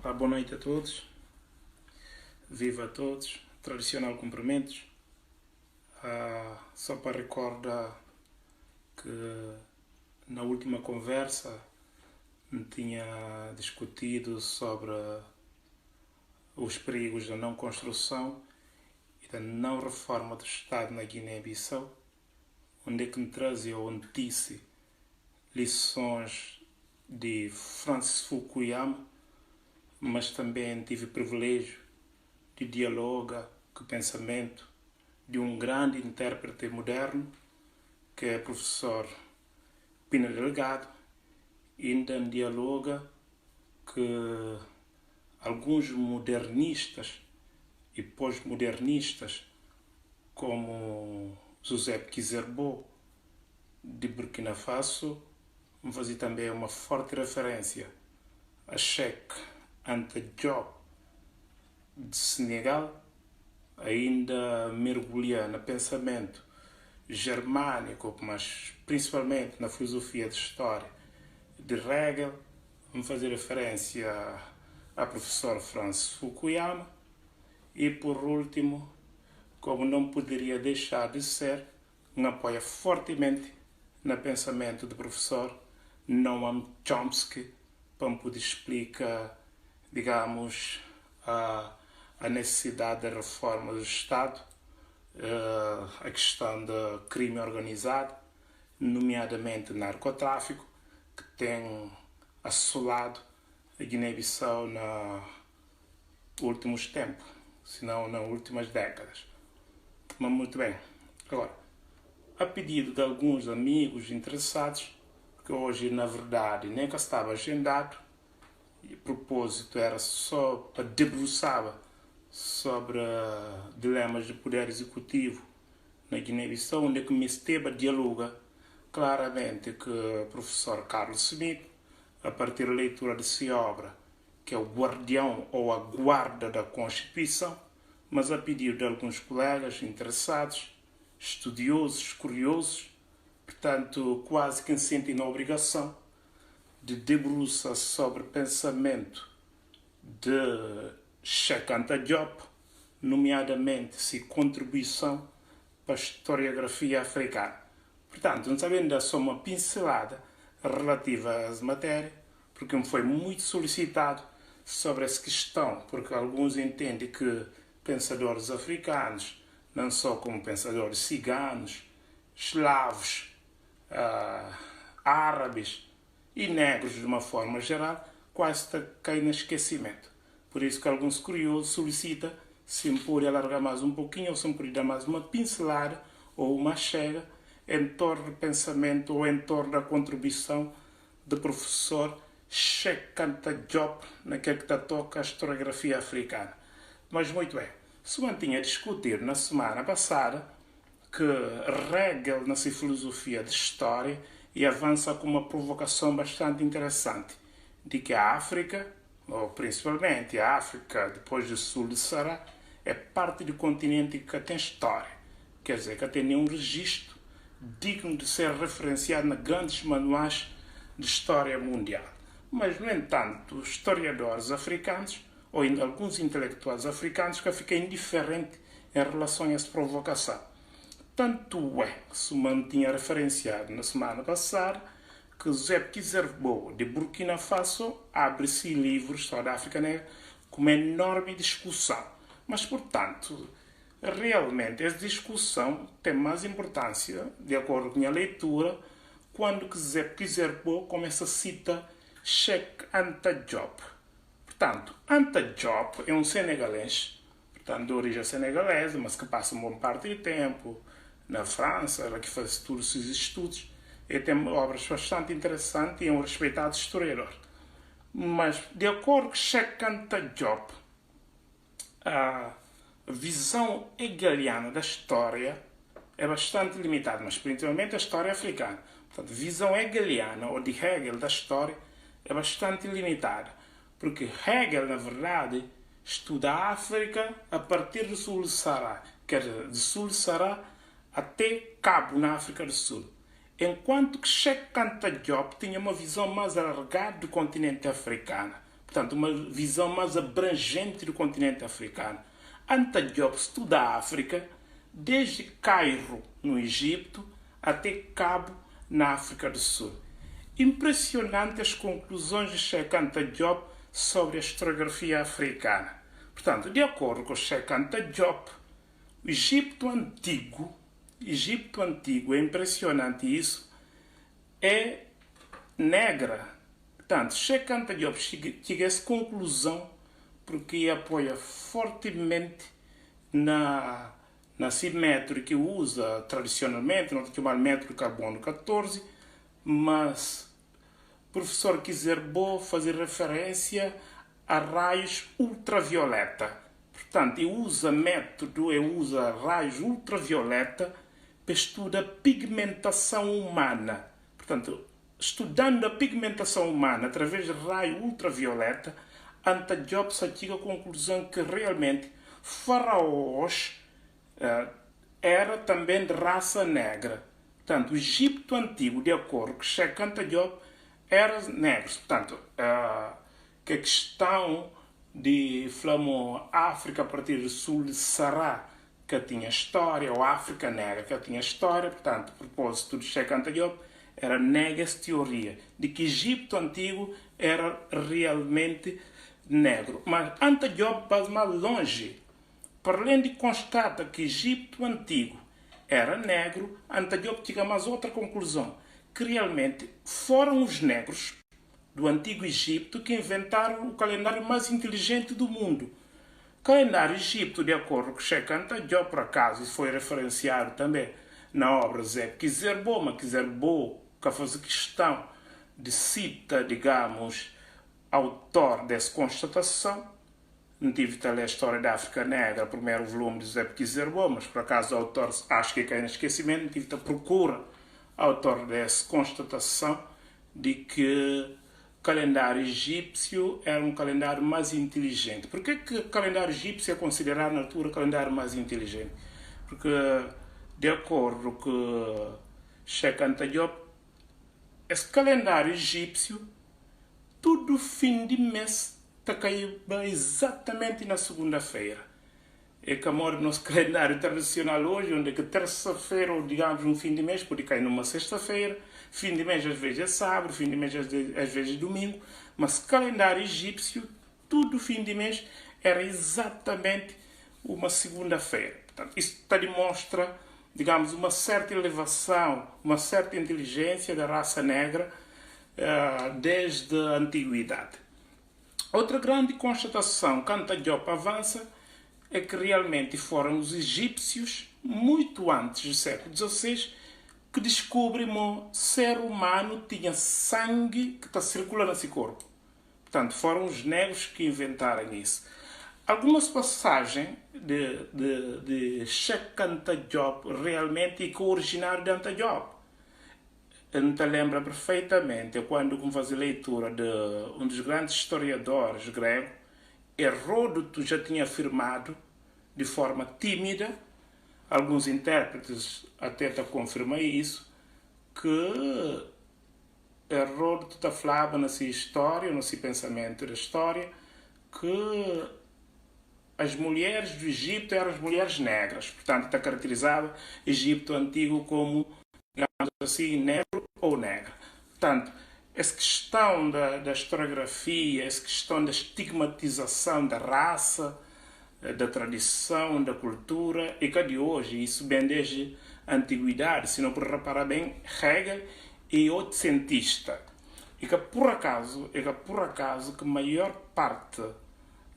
Boa noite a todos, viva a todos, tradicional cumprimentos. Só para recordar que na última conversa tinha discutido sobre os perigos da não construção e da não reforma do Estado na Guiné-Bissau, onde é que me trazia onde disse lições de Francis Fukuyama, mas também tive o privilégio de dialogar com o pensamento de um grande intérprete moderno, que é o professor Pina Delgado, e ainda dialoga que alguns modernistas e pós-modernistas, como José Kizerbo, de Burkina Faso, vamos fazer também uma forte referência a Cheikh Anta Diop, de Senegal, ainda mergulhar no pensamento germânico, mas principalmente na filosofia de história de Hegel. Vamos fazer referência ao professor Francis Fukuyama e, por último, como não poderia deixar de ser, me apoia fortemente no pensamento do professor Noam Chomsky, para poder explicar, digamos, a necessidade da reforma do Estado, a questão do crime organizado, nomeadamente narcotráfico, que tem assolado a Guiné-Bissau nos últimos tempos, se não nas últimas décadas. Mas muito bem. Agora, a pedido de alguns amigos interessados, que hoje, na verdade, nem que estava agendado, e o propósito era só para debruçar sobre dilemas de poder executivo na Guiné-Bissau, onde que me esteve a dialogar claramente com o professor Carlos Smith, a partir da leitura de sua obra, que é o Guardião ou a Guarda da Constituição, mas a pedido de alguns colegas interessados, estudiosos, curiosos, portanto, quase que se sentem na obrigação de debruçar sobre o pensamento de Cheikh Anta Diop, nomeadamente sua contribuição para a historiografia africana. Portanto, não sabendo dar só uma pincelada relativa às matérias, porque me foi muito solicitado sobre essa questão, porque alguns entendem que pensadores africanos, não só como pensadores ciganos, eslavos, árabes e negros de uma forma geral, quase caem no esquecimento. Por isso que alguns curiosos solicitam se me pode alargar mais um pouquinho, ou se me pode dar mais uma pincelada ou uma chega em torno do pensamento ou em torno da contribuição do professor Cheikh Anta Diop naquilo que toca a historiografia africana. Mas muito bem, se mantinha a discutir na semana passada que Hegel, na sua filosofia de história, e avança com uma provocação bastante interessante, de que a África, ou principalmente a África depois do sul do Saara, é parte do continente que tem história. Quer dizer, que tem nenhum registro digno de ser referenciado nos grandes manuais de história mundial. Mas, no entanto, os historiadores africanos, ou ainda alguns intelectuais africanos, que ficam indiferentes em relação a essa provocação. Tanto é que se mantinha referenciado na semana passada que José Kizerbo, de Burkina Faso, abre-se livro História da África Negra com uma enorme discussão. Mas, portanto, realmente essa discussão tem mais importância, de acordo com a minha leitura, quando José Kizerbo começa a citar Cheikh Anta Diop. Portanto, Anta Diop é um senegalês, portanto, de origem senegalesa, mas que passa uma boa parte do tempo na França, ela que faz todos os seus estudos, e tem obras bastante interessantes e é um respeitado historiador. Mas, de acordo com Cheikh Anta Diop, a visão hegeliana da história é bastante limitada, mas principalmente a história africana. Portanto, a visão hegeliana, ou de Hegel, da história, é bastante limitada, porque Hegel, na verdade, estuda a África a partir do sul do Saara, quer dizer, do sul do Saara até Cabo, na África do Sul. Enquanto que Cheikh Anta Diop tinha uma visão mais alargada do continente africano. portanto, uma visão mais abrangente do continente africano. Anta Diop estuda a África desde Cairo, no Egito, até Cabo, na África do Sul. Impressionante as conclusões de Cheikh Anta Diop sobre a historiografia africana. Portanto, de acordo com Cheikh Anta Diop, o Egito Antigo, é impressionante isso, é negra. Portanto, Cheikh Anta Diop chega a essa conclusão porque apoia fortemente na método que usa tradicionalmente, não chamado método carbono 14, mas o professor Kizerbo fazer referência a raios ultravioleta. Portanto, ele usa raios ultravioleta para estudar a pigmentação humana. Portanto, estudando a pigmentação humana através de raio ultravioleta, Anta Diop chega à conclusão que realmente faraós era também de raça negra. Portanto, o Egito Antigo, de acordo com Cheikh Anta Diop, era negro. Portanto, que a questão de África a partir do sul de Sará, que tinha história, ou África negra, que tinha história, portanto, a propósito de Cheikh Anta Diop, era nega essa teoria de que Egito Antigo era realmente negro. Mas Anta Diop vai mais longe. Para além de constatar que Egito Antigo era negro, Anta Diop chega a mais outra conclusão, que realmente foram os negros do Antigo Egito que inventaram o calendário mais inteligente do mundo. O calendário egípcio, de acordo com Cheikh Anta Diop, por acaso, foi referenciado também na obra Zé Kizerbo, mas Kizerbo que faz questão de citar, digamos, autor dessa constatação. Não tive de ler a história da África Negra, primeiro volume de Zé Kizerbo, mas por acaso o autor acho que cai no esquecimento, tive de procurar autor dessa constatação de que o calendário egípcio era um calendário mais inteligente. Por que o calendário egípcio é considerado na altura o calendário mais inteligente? Porque, de acordo com Cheikh Anta Diop, esse calendário egípcio, todo fim de mês, está caindo exatamente na segunda-feira. É que a do nosso calendário tradicional hoje, onde é que terça-feira, ou digamos um fim de mês, pode cair numa sexta-feira, fim de mês às vezes é sábado, fim de mês às vezes é domingo, mas calendário egípcio, todo fim de mês era exatamente uma segunda-feira. Portanto, isso demonstra, digamos, uma certa elevação, uma certa inteligência da raça negra desde a antiguidade. Outra grande constatação que Anta Diop avança é que realmente foram os egípcios, muito antes do século XVI, que descobrem que o ser humano tinha sangue que está circulando nesse corpo. Portanto, foram os negros que inventaram isso. Algumas passagens de Cheikh Anta Diop realmente que é originário de Anta Diop. Eu te lembro perfeitamente quando fazia leitura de um dos grandes historiadores gregos, Heródoto já tinha afirmado de forma tímida, alguns intérpretes até confirmam isso, que Heródoto falava nessa história, nesse pensamento da história, que as mulheres do Egito eram as mulheres negras. Portanto, está caracterizado o Egito Antigo como, digamos assim, negro ou negra. Portanto, essa questão da historiografia, essa questão da estigmatização da raça, da tradição, da cultura, e que de hoje, isso bem desde a antiguidade, se não por reparar bem, Hegel é outro cientista. E que por acaso que a maior parte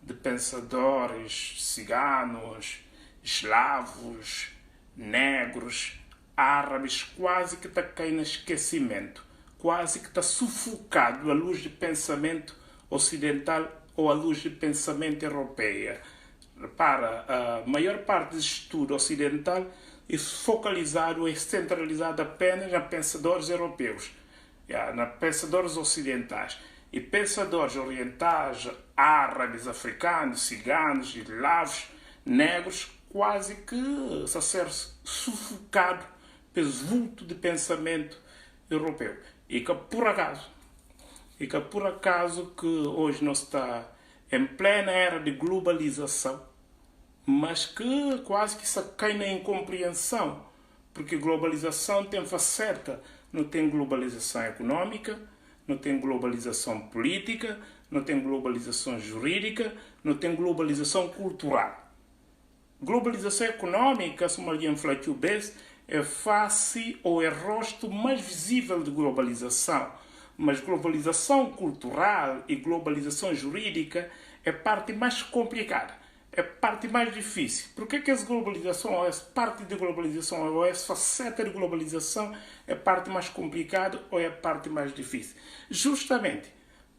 de pensadores ciganos, eslavos, negros, árabes, quase que está caindo no esquecimento, quase que está sufocado à luz de pensamento ocidental ou à luz de pensamento europeia. Para a maior parte do estudo ocidental é focalizado, é centralizado apenas em pensadores europeus, em pensadores ocidentais. E pensadores orientais, árabes, africanos, ciganos, eslavos, negros, quase que a ser sufocado pelo vulto de pensamento europeu. E que, por acaso, E que por acaso que hoje não está em plena era de globalização, mas que quase que se cai na incompreensão, porque globalização tem faceta, não tem globalização econômica, não tem globalização política, não tem globalização jurídica, não tem globalização cultural. Globalização econômica, se alguém falar que o BES, é face ou é rosto mais visível de globalização. Mas globalização cultural e globalização jurídica é parte mais complicada, é parte mais difícil. Por que essa globalização, ou essa parte de globalização, ou essa faceta de globalização é parte mais complicada ou é a parte mais difícil? Justamente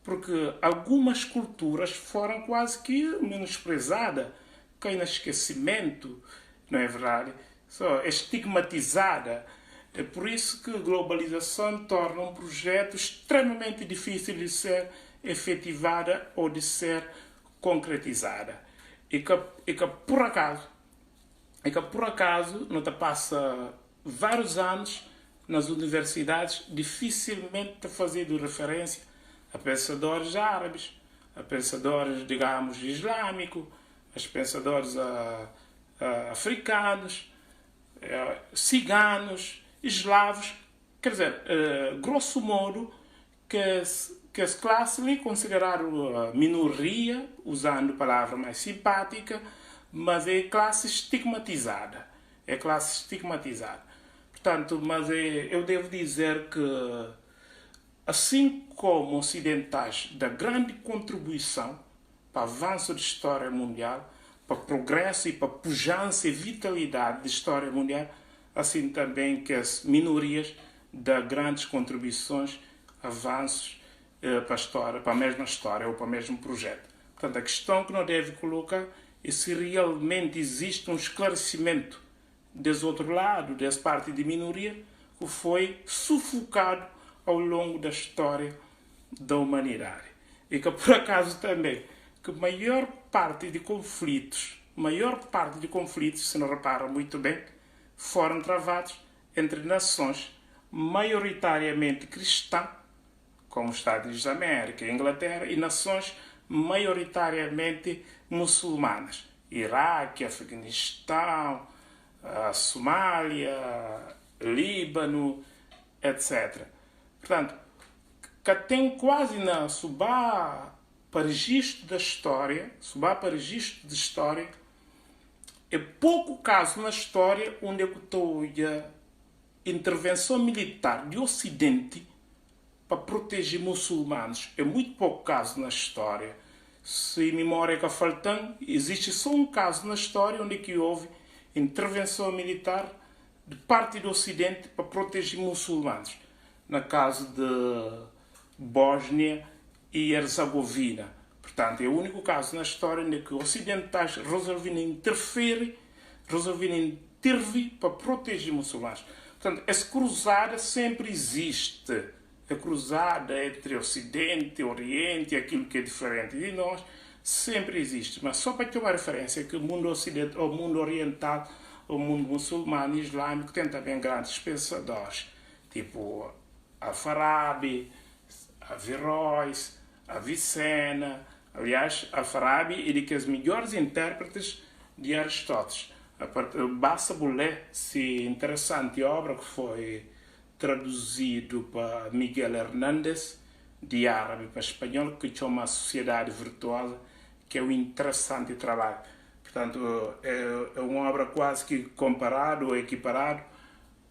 porque algumas culturas foram quase que menosprezadas, cai no esquecimento, não é verdade? Só é estigmatizada. É por isso que a globalização torna um projeto extremamente difícil de ser efetivada ou de ser concretizada. E que por acaso não te passa vários anos nas universidades dificilmente te fazendo referência a pensadores árabes, a pensadores, digamos, islâmicos, a pensadores africanos, ciganos, eslavos, quer dizer, grosso modo, que as classes ali consideraram minoria, usando a palavra mais simpática, mas é classe estigmatizada. É classe estigmatizada. Portanto, mas eu devo dizer que, assim como ocidentais da grande contribuição para o avanço da história mundial, para o progresso e para a pujança e vitalidade da história mundial, assim também que as minorias dão grandes contribuições, avanços para a história, para a mesma história ou para o mesmo projeto. Portanto, a questão que não deve colocar é se realmente existe um esclarecimento desse outro lado, dessa parte de minoria, que foi sufocado ao longo da história da humanidade. E que, por acaso, também, que a maior parte de conflitos, se não repara muito bem, foram travados entre nações maioritariamente cristãs, como os Estados Unidos da América e Inglaterra, e nações maioritariamente muçulmanas. Iraque, Afeganistão, Somália, Líbano, etc. Portanto, que tem quase na subá para registro da história, é pouco caso na história onde a intervenção militar do Ocidente para proteger muçulmanos. É muito pouco caso na história. Se a memória está faltando, existe só um caso na história onde que houve intervenção militar de parte do Ocidente para proteger muçulmanos. No caso de Bósnia e Herzegovina. Portanto, é o único caso na história onde que os ocidentais resolveram intervir para proteger muçulmanos. Portanto, essa cruzada sempre existe. A cruzada entre Ocidente e Oriente, aquilo que é diferente de nós, sempre existe. Mas só para ter uma referência que o mundo ocidental, o mundo oriental, o mundo muçulmano e islâmico tem também grandes pensadores, tipo Al-Farabi, Averroes, Avicena. Aliás, Al-Farabi é um dos melhores intérpretes de Aristóteles. Basta ler se interessante obra que foi traduzido para Miguel Hernández, de árabe para espanhol, que chama A Sociedade Virtuosa, que é um interessante trabalho. Portanto, é uma obra quase que comparado ou equiparado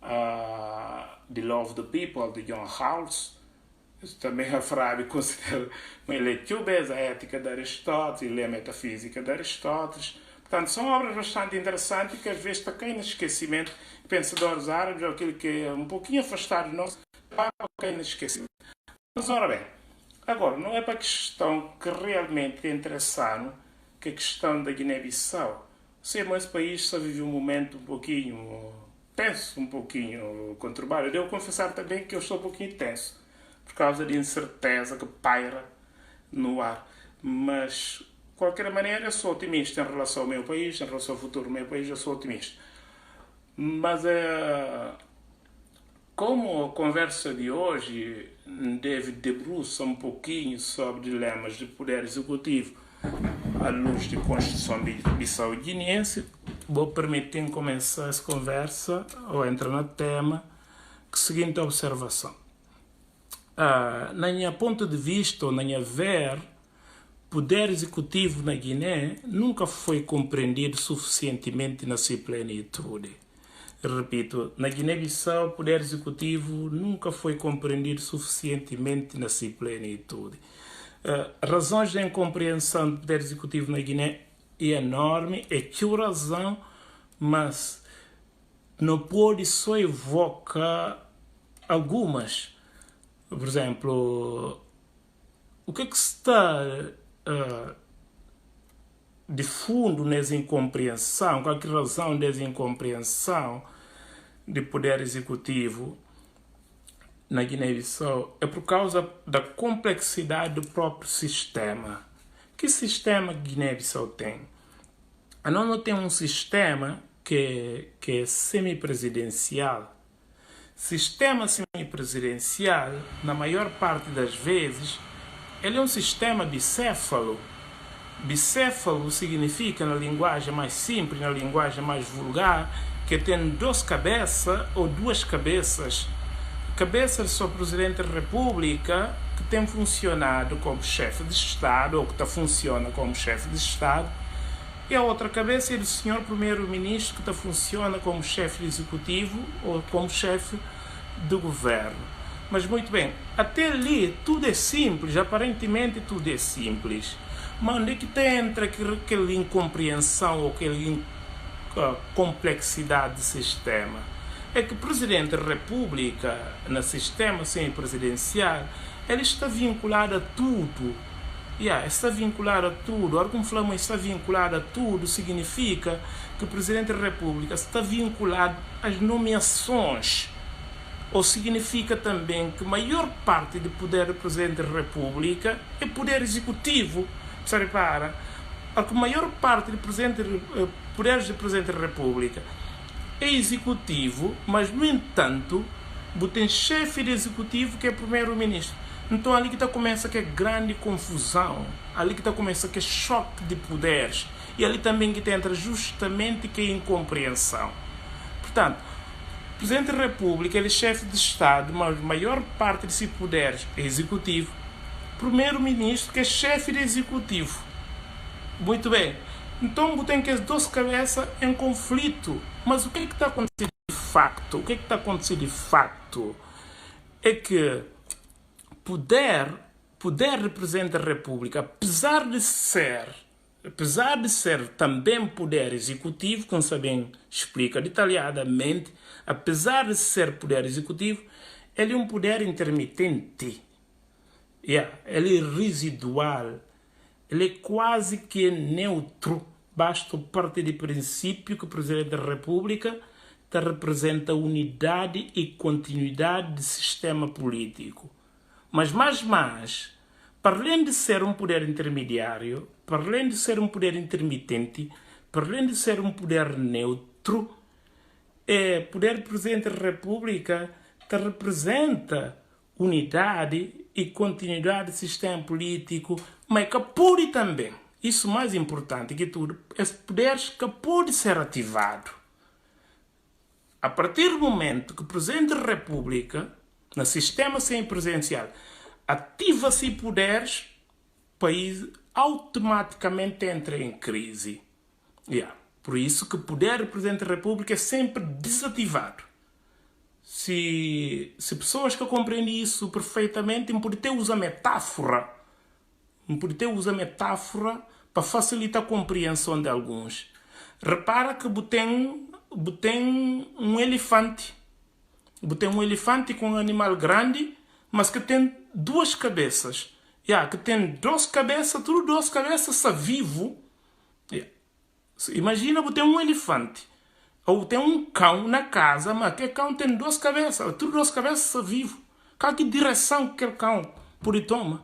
a The Law of the People, de John Rawls. Também Al-Farabi considera uma leitura a ética de Aristóteles e a metafísica de Aristóteles. Portanto, são obras bastante interessantes que às vezes está caindo no esquecimento. Pensadores árabes, ou aquilo que é um pouquinho afastado de nós, está caindo no esquecimento. Mas, ora bem, agora, não é para a questão que realmente é interessante, que é a questão da Guiné-Bissau. Sei, mas esse país só vive um momento um pouquinho tenso, um pouquinho conturbado. Eu devo confessar também que eu estou um pouquinho tenso, por causa de incerteza que paira no ar. Mas, de qualquer maneira, eu sou otimista em relação ao meu país, em relação ao futuro do meu país, eu sou otimista. Mas como a conversa de hoje deve debruçar um pouquinho sobre dilemas de poder executivo à luz da Constituição bissau-guineense, vou permitir começar essa conversa ou entrar no tema com a seguinte observação. Na minha ponto de vista, ou na minha ver, poder executivo na Guiné nunca foi compreendido suficientemente na sua plenitude. Repito, na Guiné-Bissau, o poder executivo nunca foi compreendido suficientemente na sua plenitude. Razões de incompreensão do poder executivo na Guiné é enorme, é que razão, mas não pode só evocar algumas. Por exemplo, o que está de fundo nessa incompreensão, qual é a razão dessa incompreensão de poder executivo na Guiné-Bissau? É por causa da complexidade do próprio sistema. Que sistema Guiné-Bissau tem? Nós não temos um sistema que é semipresidencial. Sistema semipresidencial, na maior parte das vezes, ele é um sistema bicéfalo. Bicéfalo significa, na linguagem mais simples, na linguagem mais vulgar, que tem duas cabeças ou duas cabeças. Cabeças só o Presidente da República, que tem funcionado como chefe de Estado, ou que funciona como chefe de Estado, e a outra cabeça é do senhor Primeiro-Ministro, que funciona como chefe de executivo ou como chefe do governo. Mas muito bem, até ali tudo é simples, aparentemente tudo é simples. Mas onde é que entra aquela incompreensão ou aquela complexidade do sistema? É que o Presidente da República, no sistema semipresidencial, ele está vinculado a tudo. Está vinculado a tudo. Ora, como falamos, está vinculado a tudo, significa que o Presidente da República está vinculado às nomeações. Ou significa também que a maior parte do poder do Presidente da República é poder executivo. Você repara? A maior parte do poderes do Presidente da República é executivo, mas, no entanto, tem chefe de executivo que é Primeiro-Ministro. Então, ali que começa que é grande confusão, ali que começa que é choque de poderes, e ali também que entra justamente que é incompreensão. Portanto, o Presidente da República ele é chefe de Estado, mas a maior parte de seus poderes é executivo. Primeiro-Ministro que é chefe de executivo. Muito bem. Então, tem que as duas cabeças em conflito. Mas o que está acontecendo de facto? O que está acontecendo de facto é que poder do Presidente da República, apesar de ser também poder executivo, como sabem, explica detalhadamente, apesar de ser poder executivo, ele é um poder intermitente. Ele é residual. Ele é quase que neutro. Basta partir do princípio que o Presidente da República representa unidade e continuidade do sistema político. Mas, para além de ser um poder intermediário, para além de ser um poder intermitente, para além de ser um poder neutro, o poder do Presidente da República representa unidade e continuidade do sistema político, mas que pode também, isso mais importante que tudo, esse poder que pode ser ativado. A partir do momento que o Presidente da República, no sistema semipresidencial, ativa-se poderes, o país automaticamente entra em crise. Por isso que o poder do Presidente da República é sempre desativado. Se pessoas que compreendem isso perfeitamente, podem ter usar metáfora. Podem usar metáfora para facilitar a compreensão de alguns. Repara que tem um elefante. Tem um elefante com um animal grande, mas que tem duas cabeças. Que tem duas cabeças, tudo duas cabeças, está vivo. Imagina, tem um elefante. Ou tem um cão na casa, mas aquele cão tem duas cabeças, tudo duas cabeças, está vivo. Qual que direção que aquele cão pode tomar?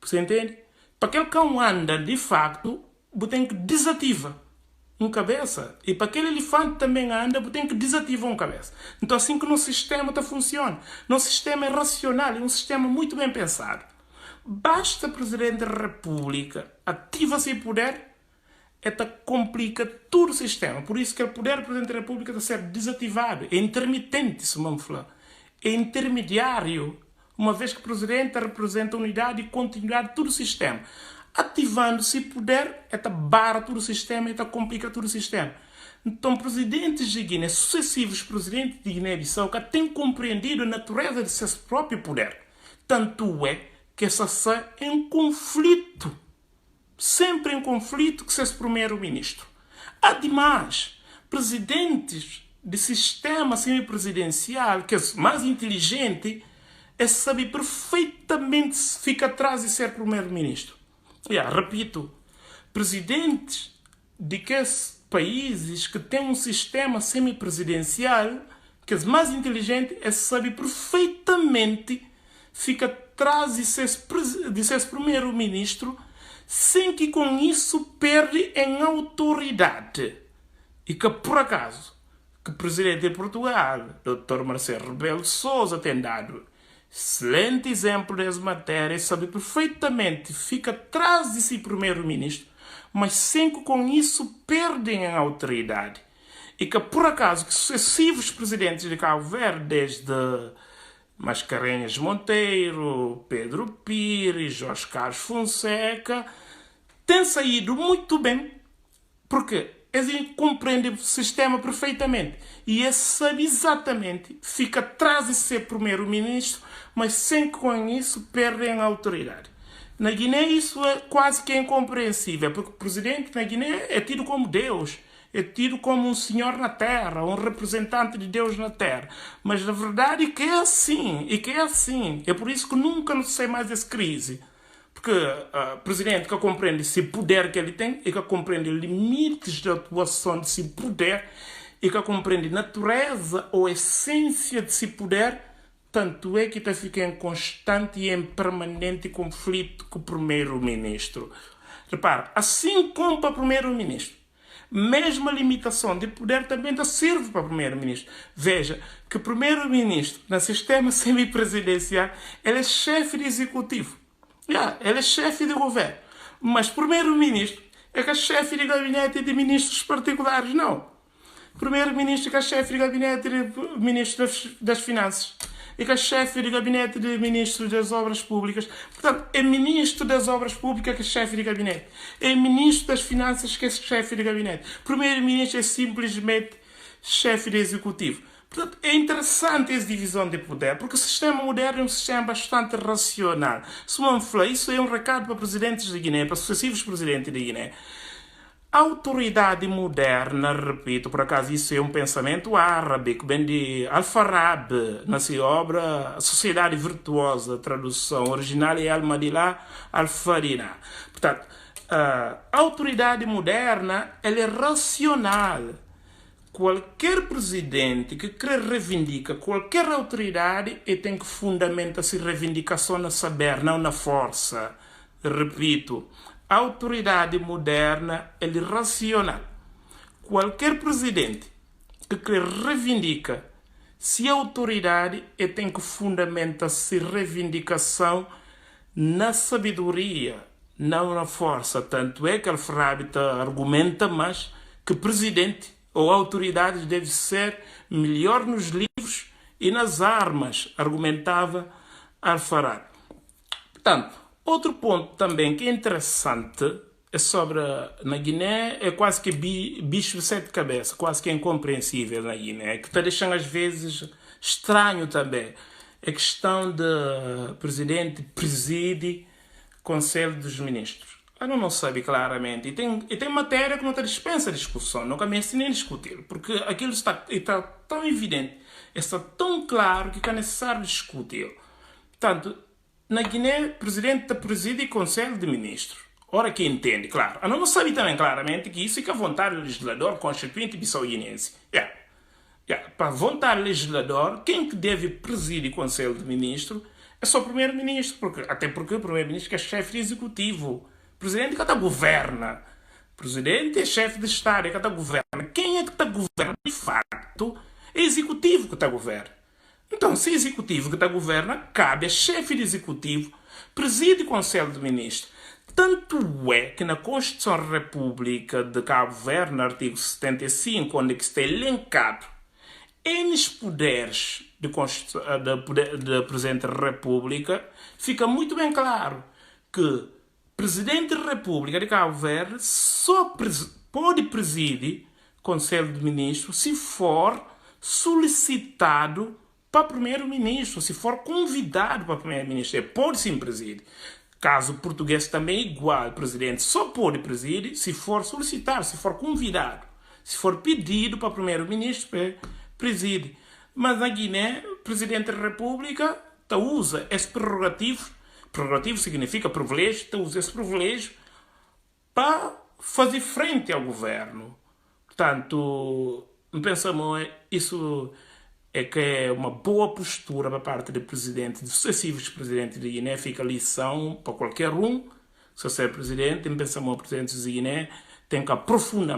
Você entende? Para aquele cão anda, de facto, tem que desativar. um cabeça. E para aquele elefante também anda, tem que desativar um cabeça. Então assim que o nosso sistema funciona. Nosso sistema é racional, é um sistema muito bem pensado. Basta o Presidente da República ativa seu poder, complica todo o sistema. Por isso que o poder do Presidente da República está a ser desativado. É intermitente, se vamos falar. É intermediário, uma vez que o Presidente representa a unidade e continuidade de todo o sistema. Ativando-se poder, barra todo o sistema, complica todo o sistema. Então, presidentes de Guiné, sucessivos presidentes de Guiné-Bissau, que têm compreendido a natureza de seu próprio poder. Tanto é que essa é em conflito, sempre em conflito com seu primeiro-ministro. Ademais, presidentes de sistema semipresidencial, que é mais inteligente, sabe perfeitamente se fica atrás de ser primeiro-ministro. Repito, presidentes de países que têm um sistema semipresidencial, que é mais inteligente, sabe perfeitamente fica atrás de ser primeiro-ministro, sem que com isso perde em autoridade. E que, por acaso, que o presidente de Portugal, Dr. Marcelo Rebelo de Sousa, tem dado excelente exemplo dessa matéria, sabe perfeitamente, fica atrás de si primeiro-ministro, mas sem que com isso perdem a autoridade. E que, por acaso, que sucessivos presidentes de Cabo Verde, desde Mascarenhas Monteiro, Pedro Pires, Jorge Carlos Fonseca, têm saído muito bem, porque eles compreendem o sistema perfeitamente. E esse sabe exatamente, fica atrás de ser primeiro-ministro, mas sem que com isso perdem a autoridade. Na Guiné isso é quase que incompreensível, porque o presidente na Guiné é tido como Deus, é tido como um senhor na terra, um representante de Deus na terra. Mas na verdade que é assim, É por isso que nunca não sei mais dessa crise. Porque o presidente que compreende esse poder que ele tem e que compreende limites de atuação desse poder e que compreende natureza ou essência desse poder, tanto é que está ficando em constante e em permanente conflito com o primeiro-ministro. Repare, assim como para o primeiro-ministro, mesma limitação de poder também serve para o primeiro-ministro. Veja que o primeiro-ministro, no sistema semipresidencial, ele é chefe de executivo. Ele é chefe de governo. Mas primeiro-ministro é que é chefe de gabinete de ministros particulares. Não. Primeiro-ministro é que é chefe de gabinete de ministro das finanças. É que é chefe de gabinete de ministro das obras públicas. Portanto, é ministro das obras públicas que é chefe de gabinete. É ministro das finanças que é chefe de gabinete. Primeiro-ministro é simplesmente chefe de executivo. Portanto, é interessante essa divisão de poder, porque o sistema moderno é um sistema bastante racional. Se vamos falar, isso é um recado para presidentes de Guiné, para sucessivos presidentes de Guiné. A autoridade moderna, repito, por acaso isso é um pensamento árabe, que vem de Al-Farabi, na sua obra Sociedade Virtuosa, tradução original é Al-Madillah Al-Farina. Portanto, a autoridade moderna ela é racional. Qualquer presidente que quer reivindicar qualquer autoridade tem que fundamentar essa reivindicação no saber, não na força. Repito, a autoridade moderna é racional. Qualquer presidente que quer reivindicar se a autoridade tem que fundamentar essa reivindicação na sabedoria, não na força. Tanto é que Al-Farabi argumenta mais que presidente ou autoridades deve ser melhor nos livros e nas armas, argumentava Al-Farabi. Portanto, outro ponto também que é interessante é sobre, na Guiné, é quase que bicho de sete cabeças, quase que é incompreensível na Guiné, que está deixando às vezes estranho também. A questão de presidente preside Conselho dos Ministros. Eu não sabe claramente. E tem matéria que não está dispensa discussão. Não começa nem a discutir. Porque aquilo está tão evidente, está tão claro que é necessário discutir. Portanto, na Guiné, o presidente preside o Conselho de Ministros. Ora, quem entende, claro. Eu não sabe também claramente que isso é a vontade do legislador constituinte bissau-guinense. Para a vontade do legislador, quem que deve presidir o Conselho de Ministros é só o primeiro-ministro. Até porque o primeiro-ministro é chefe de executivo. O presidente que até governa. presidente é chefe de Estado, é que está governa. Quem é que está governa? De facto, é executivo que está governa. Então, se é executivo que está governa, cabe a chefe de executivo preside o Conselho de Ministros. Tanto é que na Constituição da República de Cabo Verde, no artigo 75, onde está elencado N poderes de Presidente da República, fica muito bem claro que Presidente da República de Cabo Verde só pode presidir Conselho de Ministros se for solicitado para Primeiro-Ministro, se for convidado para Primeiro-Ministro. Ele pode sim presidir. Caso português também é igual, o Presidente só pode presidir se for solicitado, se for convidado, se for pedido para Primeiro-Ministro, preside. Mas na Guiné, o Presidente da República usa esse prerrogativo. Prerrogativo significa privilégio, usa esse privilégio para fazer frente ao governo. Portanto, pensamos, isso é que é uma boa postura da parte do presidente, dos sucessivos presidentes de Guiné, fica lição para qualquer um, se ser presidente, pensamos o presidente de Guiné tem que aprofundar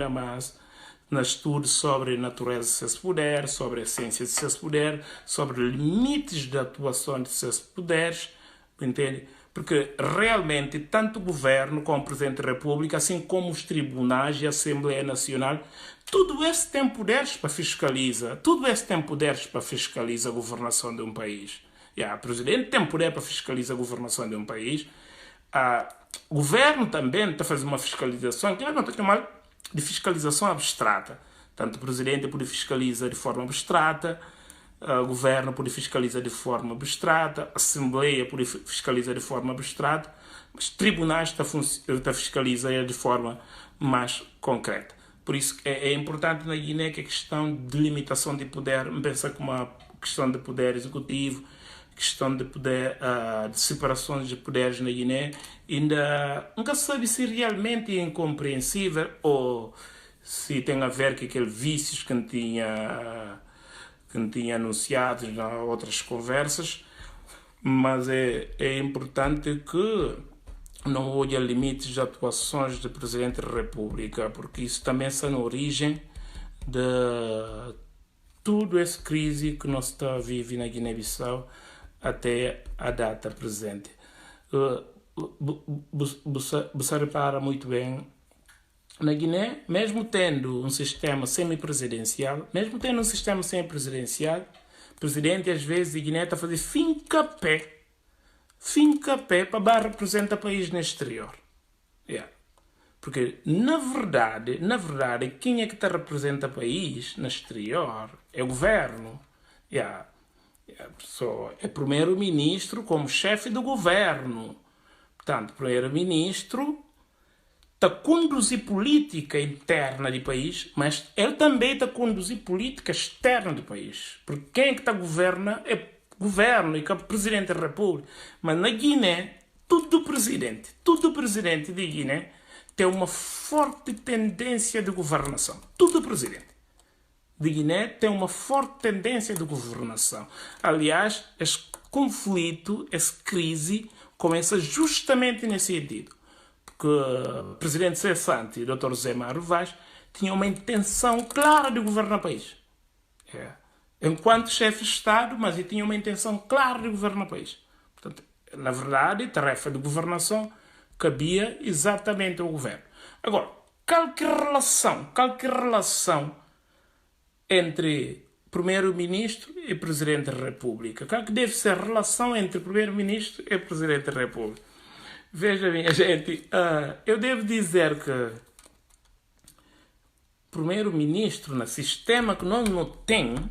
mais no estudo sobre a natureza de seus poderes, sobre a essência de seus poderes, sobre os limites da atuação de seus poderes, entende? Porque realmente tanto o governo como o Presidente da República, assim como os tribunais e a Assembleia Nacional, tudo isso tem poderes para fiscalizar, a governação de um país. O Presidente tem poder para fiscalizar a governação de um país. O governo também está fazendo uma fiscalização, que não está chamando de fiscalização abstrata. Tanto o Presidente pode fiscalizar de forma abstrata, o governo pode fiscalizar de forma abstrata, a Assembleia pode fiscalizar de forma abstrata, mas tribunais está fiscalizar de forma mais concreta. Por isso é importante na Guiné que a questão de limitação de poder, pensa como uma questão de poder executivo, questão de poder, de separações de poderes na Guiné, ainda nunca sabe se realmente é incompreensível ou se tem a ver com aqueles vícios que não tinha anunciado em outras conversas, mas é importante que não olhe limites de atuações do Presidente da República, porque isso também está na origem de toda essa crise que nós estamos a viver na Guiné-Bissau até a data presente. Você repara muito bem, na Guiné, mesmo tendo um sistema semipresidencial, o Presidente às vezes de Guiné está a fazer finca-pé para representar o país no exterior. Porque, na verdade, quem é que está representa o país no exterior é o governo. É Primeiro-Ministro como chefe do governo. Portanto, o Primeiro-Ministro está a conduzir política interna do país, mas ele também está a conduzir política externa do país. Porque quem é que está a governar é governo e que é o Presidente da República. Mas na Guiné, todo presidente de Guiné tem uma forte tendência de governação. Todo presidente de Guiné tem uma forte tendência de governação. Aliás, esse conflito, essa crise, começa justamente nesse sentido. Porque o presidente cessante, o Dr. José Mário Vaz, tinha uma intenção clara de governar o país. Enquanto chefe de Estado, mas ele tinha uma intenção clara de governar o país. Portanto, na verdade, a tarefa de governação cabia exatamente ao governo. Agora, qualquer relação entre Primeiro-Ministro e Presidente da República? Qual que deve ser a relação entre Primeiro-Ministro e Presidente da República? Veja, minha gente, eu devo dizer que Primeiro-Ministro, no sistema que nós não temos,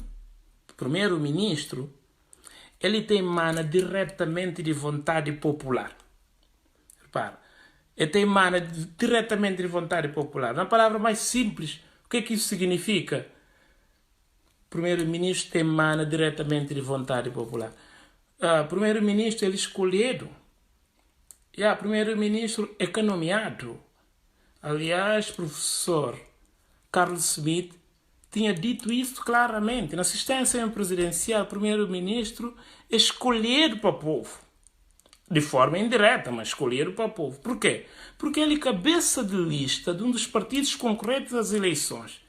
Primeiro-Ministro, ele tem emana diretamente de vontade popular. Repara, ele tem emana diretamente de vontade popular. Na palavra mais simples, o que é que isso significa? Primeiro-Ministro tem emana diretamente de vontade popular. Primeiro-Ministro ele é escolhido. Primeiro-Ministro é nomeado. Aliás, professor Carlos Smith tinha dito isso claramente. Na sistema presidencial, o primeiro-ministro é escolhido para o povo. de forma indireta, mas escolhido para o povo. Por quê? Porque ele é cabeça de lista de um dos partidos concorrentes às eleições.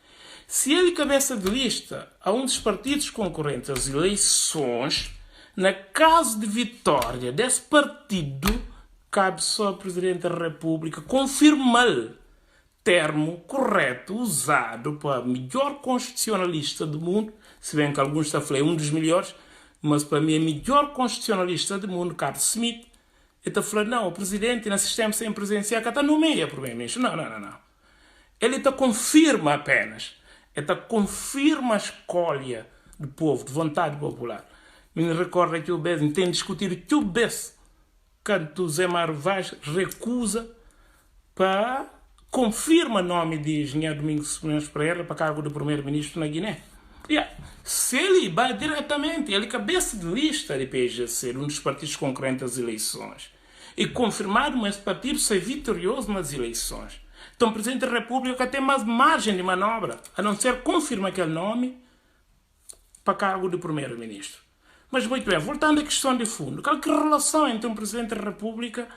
Se ele é cabeça de lista a um dos partidos concorrentes às eleições, na caso de vitória desse partido, cabe só ao Presidente da República confirmar termo correto usado para o melhor constitucionalista do mundo, se bem que alguns estão a falar um dos melhores, mas para mim é o melhor constitucionalista do mundo, Carlos Smith, ele está falando, não, o Presidente no sistema sem presidencial está no meio, Primeiro-Ministro. Não. Ele está confirma apenas. Ele confirma a escolha do povo, de vontade popular. Me recorda que o BES tem discutido que o BES, quando Zé Mário Vaz recusa para confirma o nome de engenheiro Domingos Pereira para cargo do primeiro-ministro na Guiné. Se ele vai diretamente, ele é cabeça de lista de PGC, um dos partidos concorrentes às eleições, e confirmado esse partido ser vitorioso nas eleições. Então o Presidente da República tem mais margem de manobra, a não ser confirmar aquele nome para cargo do primeiro-ministro. Mas muito bem, voltando à questão de fundo, qual que é a relação entre um Presidente da República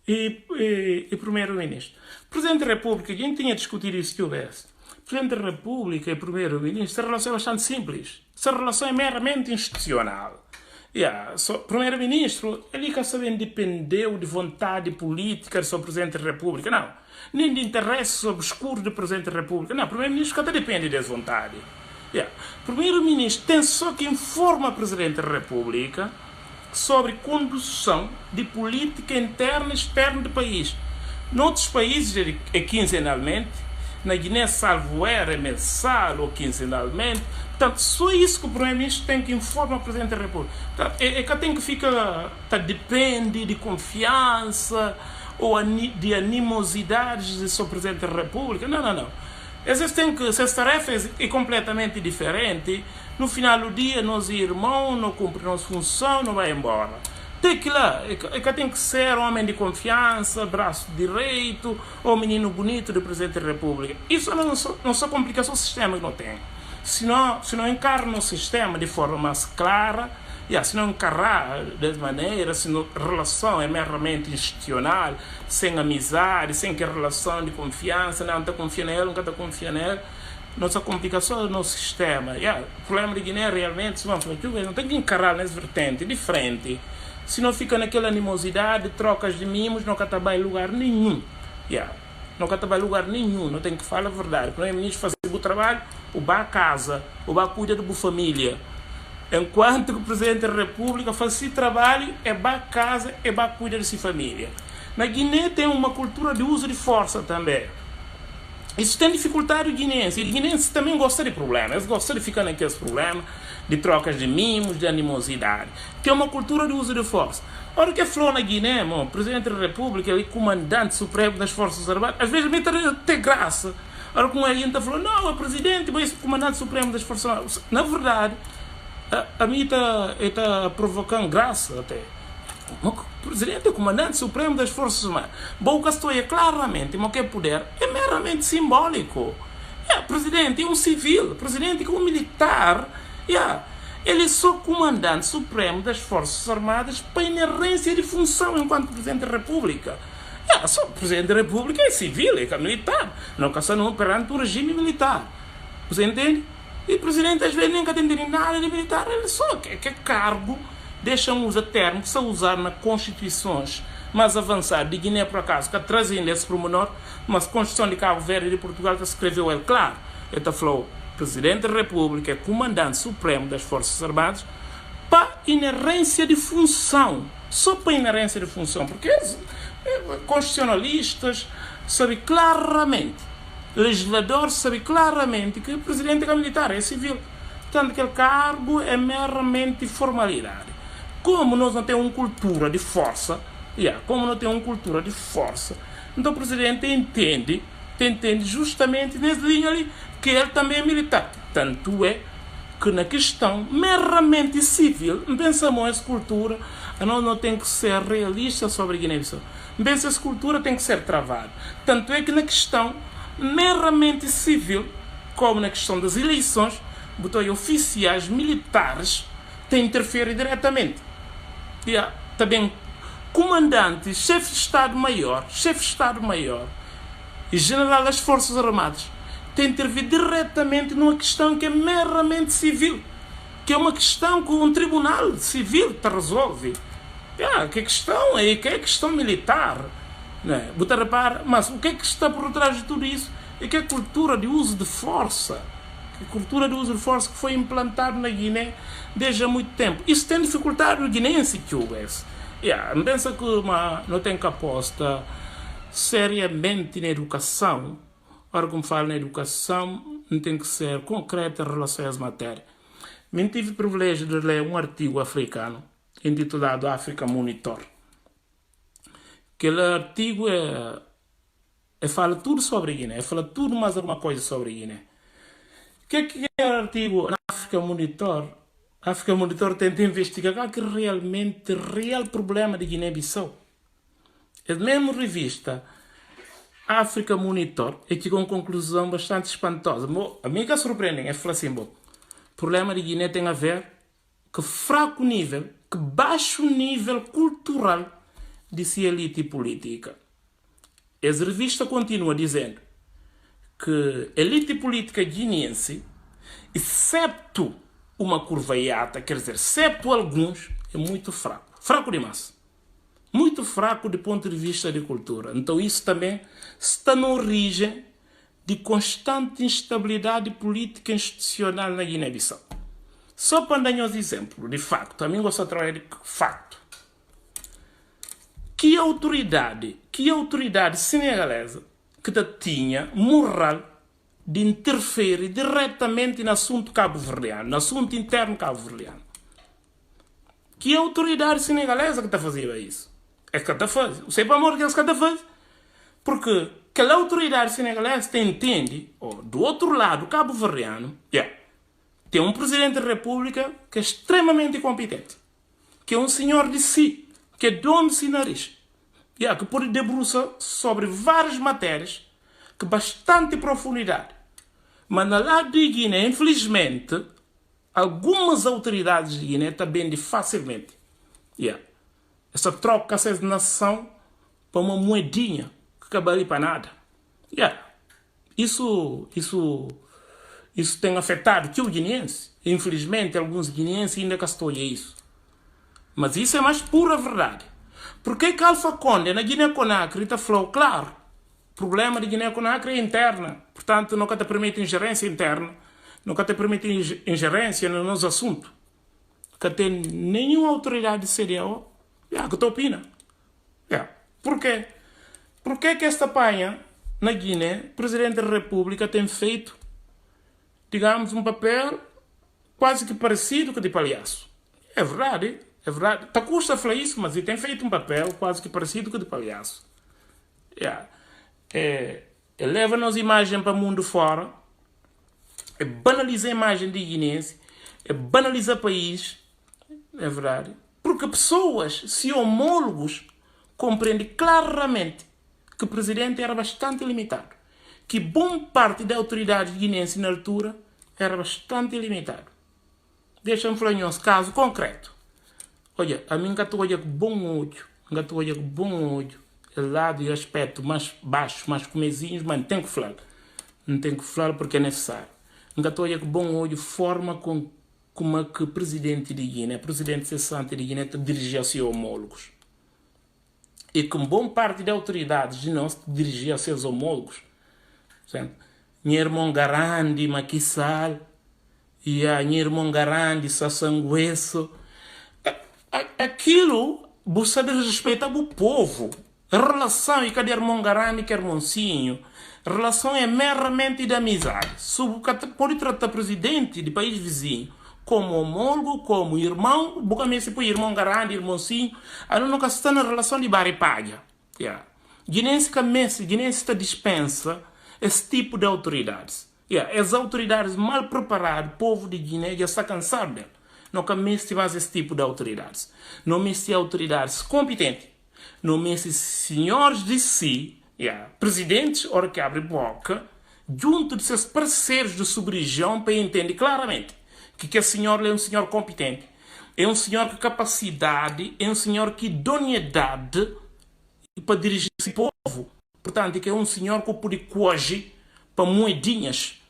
e primeiro-ministro? O Presidente da República, quem tinha discutido isso que houvesse, o Presidente da República e primeiro-ministro, a relação é bastante simples. Essa relação é meramente institucional. O primeiro-ministro, ele quer saber, dependeu de vontade política do seu Presidente da República, não. Nem de interesse obscuro do Presidente da República, não. O primeiro-ministro até depende dessa vontade. O primeiro-ministro tem só que informa o Presidente da República sobre condução de política interna e externa do país. Noutros países é quinzenalmente, na Guiné, salvo era, é mensal ou quinzenalmente. Portanto, só isso que o Primeiro-Ministro tem que informar o Presidente da República. Portanto, que tem que ficar, depende de confiança ou de animosidades do seu Presidente da República. Não. Essas tarefas é completamente diferente. No final do dia, nós irmãos, não cumprimos nossa função, não vai embora. Tem que lá, tem que ser homem de confiança, braço direito, ou menino bonito do Presidente da República. Isso não só complicação o sistema que não tem. Se não encarna o sistema de forma mais clara, se não encarar dessa maneira, se a relação é meramente institucional, sem amizade, sem que a relação de confiança, não está confiando nele, nunca está confiando nele, nossa complicação no sistema. O problema de Guiné realmente, não tem que encarar nessa vertente, diferente. Se não fica naquela animosidade, trocas de mimos, não está bem em lugar nenhum. Não está bem em lugar nenhum, não tem que falar a verdade. O primeiro-ministro faz o trabalho, o vai a casa, o vai cuidar da família. Enquanto que o Presidente da República faz esse trabalho, é vai a casa, é vai cuidar da sua família. Na Guiné tem uma cultura de uso de força também. Isso tem dificultado o guinense. E o guinense também gosta de problemas. Eles gostam de ficar naqueles problemas de trocas de mimos, de animosidade. Tem uma cultura de uso de força. A hora que falou na Guiné, o Presidente da República, ele comandante supremo das Forças Armadas, às vezes me tem graça. A hora que um aliente falou, não, é Presidente, mas é comandante supremo das Forças Armadas. Na verdade, a mim está provocando graça até. O Presidente é o comandante supremo das Forças Armadas. Bom, o que estou é claramente, mas o que é poder é meramente simbólico. O Presidente é um civil, o Presidente é um militar. Ele é só comandante supremo das Forças Armadas para inerência de função enquanto Presidente da República. Só o Presidente da República é civil, é militar. Não está perante o regime militar. Você entende? E o Presidente às vezes nem quer entender nada de militar, ele só quer cargo. Deixam usar termos que são usados nas constituições mais avançadas de Guiné, por acaso, que trazendo esse pormenor, mas a Constituição de Cabo Verde e de Portugal escreveu ele claro. Ele falou, Presidente da República é comandante supremo das Forças Armadas para inerência de função. Só para inerência de função, porque eles, constitucionalistas sabem claramente, legisladores sabem claramente que o Presidente é militar, é civil. Portanto, aquele cargo é meramente formalidade. Como nós não temos uma cultura de força, então o Presidente entende justamente nessa linha ali que ele também é militar. Tanto é que na questão meramente civil, pensamos essa cultura, nós não tem que ser realista sobre a Guiné-Bissau. Essa cultura tem que ser travada. Tanto é que na questão meramente civil, como na questão das eleições, oficiais militares têm interferir diretamente. Também comandante, chefe de Estado-Maior e general das Forças Armadas tem de intervir diretamente numa questão que é meramente civil, que é uma questão que um tribunal civil te resolve. Que a questão é que é questão militar. Né? Mas o que é que está por trás de tudo isso? É que a cultura de uso de força, que foi implantada na Guiné desde há muito tempo. Isso tem dificultado o guinense que o pensa que não tem que apostar seriamente na educação. Ora, como falo na educação, não tem que ser concreta em relação às matérias. Eu tive o privilégio de ler um artigo africano intitulado Africa Monitor. Aquele artigo fala tudo sobre a Guiné, fala tudo mais alguma coisa sobre a Guiné. O que é o artigo Africa Monitor? A Africa Monitor tenta investigar qual é realmente o real problema de Guiné-Bissau. É mesmo revista Africa Monitor é que com uma conclusão bastante espantosa. A mim que surpreende é falar assim, o problema de Guiné tem a ver com fraco nível, que baixo nível cultural de sua elite política. Essa revista continua dizendo que a elite política guineense, excepto uma curvaiata, quer dizer, excepto alguns, é muito fraco. Fraco demais. Muito fraco do ponto de vista de cultura. Então isso também está na origem de constante instabilidade política e institucional na Guiné-Bissau. Só para dar uns exemplos, de facto, a mim gosto de trabalhar de facto. Que autoridade senegalesa que tinha moral de interferir diretamente no assunto cabo-verdiano, no assunto interno cabo-verdiano? Que autoridade senegalesa que está fazendo isso? É que está fazendo. Sei para amor que eles está fazendo. Porque aquela autoridade senegalesa entende, do outro lado, cabo-verdiano, tem um presidente da República que é extremamente competente, que é um senhor de si, que é dono de si nariz, que pode debruçar sobre várias matérias, com bastante profundidade. Mas no lado de Guiné, infelizmente, algumas autoridades de Guiné também de facilmente. Essa troca essa nação para uma moedinha que acaba ali para nada. Isso tem afetado que o guineense. Infelizmente, alguns guineenses ainda castou isso. Mas isso é mais pura verdade. Porque que Alpha Condé, na Guiné-Conakry, falou, claro, o problema de Guiné-Conakry é interna. Portanto, nunca te permite ingerência interna. Nunca te permite ingerência nos nossos assuntos. Que tem nenhuma autoridade de CDAO que te opina. Por quê? Por que esta panha, na Guiné, o Presidente da República tem feito, digamos, um papel quase que parecido com o de palhaço? É verdade. Tá custa falar isso, mas ele tem feito um papel quase que parecido com o de palhaço. Leva-nos imagem para o mundo fora, banaliza a imagem de guinense, banaliza o país, é verdade. Porque pessoas, se homólogos, compreendem claramente que o presidente era bastante limitado, que boa parte da autoridade guinense na altura era bastante limitado. Deixa-me falar em um caso concreto. Olha, a mim gato olha com bom olho, o lado e o aspecto mais baixo, mais comezinhos, mas não tem que falar porque é necessário. Gato olha com bom olho, forma como é que o presidente de Guiné, presidente cessante de Guiné, dirigia aos seus homólogos. E com boa parte da autoridade de não se dirigia aos seus homólogos. Minha irmã Garandi, Maquissal, e a minha irmã Garandi, Sassanguesso. Aquilo, você deve respeitar o povo. A relação, e cadê irmão Garandi que é irmãozinho? A relação é meramente de amizade. Pode tratar presidente de país vizinho como homólogo, como irmão, boca mesmo se põe irmão Garandi, irmãozinho, a nunca está na relação de baripalha. Guinense está dispensa esse tipo de autoridades. As autoridades mal preparadas, o povo de Guiné já está cansado dela. Nunca mestre mais esse tipo de autoridades. Não mestre autoridades competentes. Não mestre senhores de si, presidentes, hora que abre boca, junto de seus parceiros de sub-região para entender claramente que o senhor é um senhor competente. É um senhor com capacidade, é um senhor que idoneidade para dirigir esse povo. Portanto, é um senhor que pode coagir para moedinhas.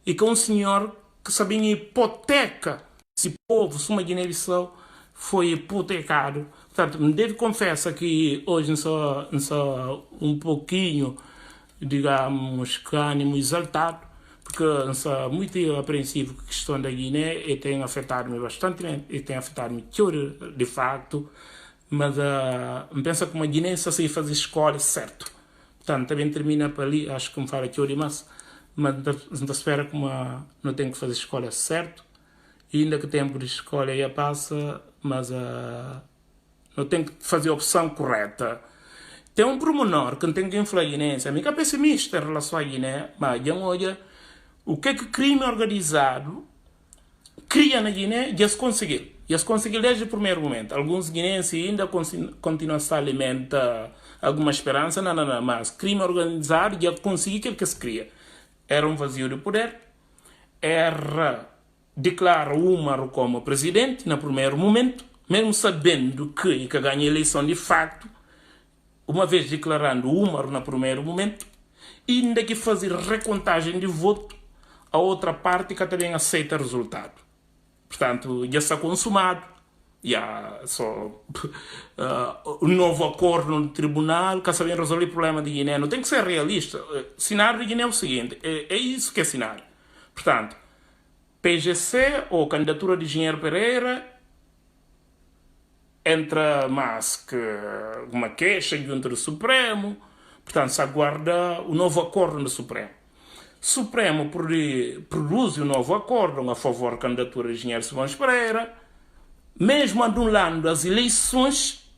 E que é um senhor que sabia hipoteca esse povo, se uma Guiné-Bissau foi hipotecado. Portanto, me devo confessar que hoje não sou um pouquinho, digamos, com ânimo exaltado, porque não sou muito apreensivo com a questão da Guiné e tem afetado-me bastante, e tem afetado-me de facto, mas me pensa que uma Guiné só se fazer escolha certo. Portanto, também termina para ali, acho que me fala que mas não espera que não tem que fazer escolha certo, e ainda que o tempo de escolha já passa, mas não tem que fazer a opção correta. Tem um pormenor que não tem que influir a Guiné, é pessimista em relação à Guiné, mas já olha o que é que crime organizado cria na Guiné, já se conseguiu. Já se conseguiu desde o primeiro momento. Alguns guineenses ainda continuam a se alimentar alguma esperança, não, mas crime organizado já conseguiu aquilo que se cria. Era um vazio de poder, era declarar o Umaro como presidente no primeiro momento, mesmo sabendo que ganha a eleição de facto, uma vez declarando o Umaro no primeiro momento, e ainda que fazer recontagem de voto a outra parte que também aceita o resultado. Portanto, já está consumado, já só um novo acordo no tribunal que sabem resolver o problema de Guiné. Não tem que ser realista. O cenário de Guiné é o seguinte, é isso que é cenário. Portanto, PGC ou candidatura de Engenheiro Pereira entra mais que uma queixa junto do Supremo, portanto, se aguarda o novo acordo no Supremo. Supremo produz um novo acordo a favor da candidatura de Engenheiro Simões Pereira, mesmo anulando as eleições,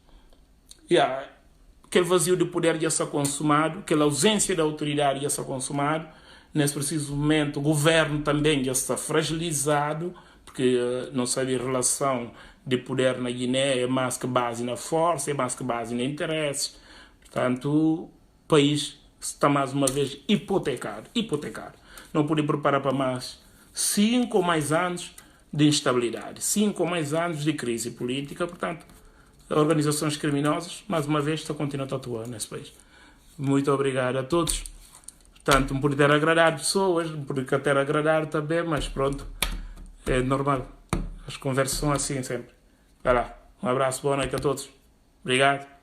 aquele vazio de poder já está consumado, aquela ausência da autoridade já está consumado. Nesse preciso momento, o governo também já está fragilizado, porque não sabe a relação de poder na Guiné, é mais que base na força, é mais que base em interesses. Portanto, o país está mais uma vez hipotecado. Não pode preparar para mais 5 ou mais anos de instabilidade, 5 ou mais anos de crise política. Portanto, organizações criminosas, mais uma vez, estão continuando a atuar nesse país. Muito obrigado a todos. Portanto, não pode ter agradado pessoas, não pode ter agradado também, mas pronto, é normal. As conversas são assim sempre. Vai lá. Um abraço, boa noite a todos. Obrigado.